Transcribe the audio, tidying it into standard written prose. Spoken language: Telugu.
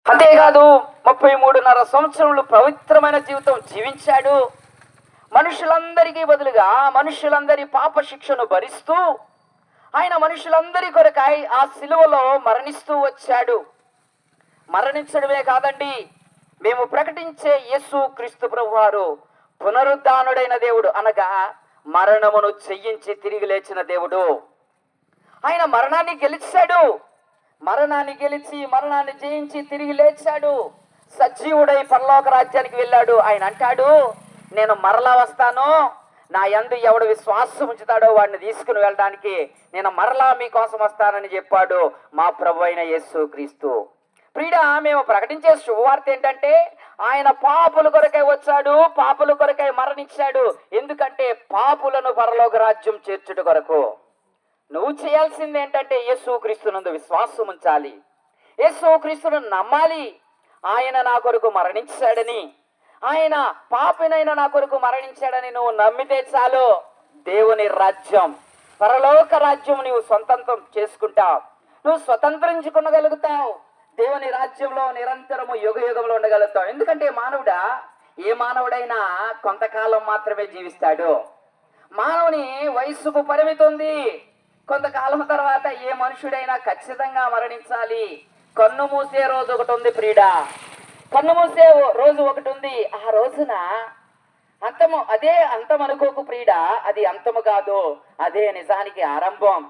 అంతేకాదు 33.5 సంవత్సరములు పవిత్రమైన జీవితం జీవించాడు. మనుషులందరికీ బదులుగా మనుషులందరి పాప శిక్షను భరిస్తూ ఆయన మనుషులందరి కొరకై ఆ సిలువలో మరణిస్తూ వచ్చాడు. మరణించడమే కాదండి, మేము ప్రకటించే యేసు క్రీస్తు ప్రభువారు పునరుద్ధానుడైన దేవుడు, అనగా మరణమును జయించి తిరిగి లేచిన దేవుడు. ఆయన మరణాన్ని గెలిచాడు. మరణాన్ని గెలిచి మరణాన్ని జయించి తిరిగి లేచాడు. సజీవుడై పరలోక రాజ్యానికి వెళ్ళాడు. ఆయన అంటాడు, నేను మరలా వస్తాను, నా యందు ఎవడు విశ్వాసం ఉంచుతాడో వాడిని తీసుకుని వెళ్ళడానికి నేను మరలా మీకోసం వస్తానని చెప్పాడు మా ప్రభు అయిన యేసు క్రీస్తు. ప్రియుడా, మేము ప్రకటించే శుభవార్త ఏంటంటే ఆయన పాపుల కొరకై వచ్చాడు, పాపుల కొరకై మరణించాడు. ఎందుకంటే పాపులను పరలోక రాజ్యం చేర్చుట కొరకు. నువ్వు చేయాల్సింది ఏంటంటే యేసు క్రీస్తునందు విశ్వాసం ఉంచాలి, యేసు క్రీస్తును నమ్మాలి. ఆయన నా కొరకు మరణించాడని, ఆయన పాపినైనా నా కొరకు మరణించాడని నువ్వు నమ్మితే చాలు, దేవుని రాజ్యం, పరలోక రాజ్యం నువ్వు స్వతంత్రం చేసుకుంటావు. నువ్వు స్వతంత్రించుకునగలుగుతావు. దేవుని రాజ్యంలో నిరంతరము యుగ యుగంలో ఉండగలుగుతావు. ఎందుకంటే ఏ మానవుడైనా కొంతకాలం మాత్రమే జీవిస్తాడు. మానవుని వయస్సుకు పరిమితి ఉంది. కొంతకాలం తర్వాత ఏ మనుషుడైనా ఖచ్చితంగా మరణించాలి. కన్ను మూసే రోజు ఒకటి ఉంది ప్రియుడా, కన్ను మూసే రోజు ఒకటి ఉంది. ఆ రోజున అంతము, అదే అంతం అనుకోకు ప్రియుడా, అది అంతము కాదు, అదే నిజానికి ఆరంభం.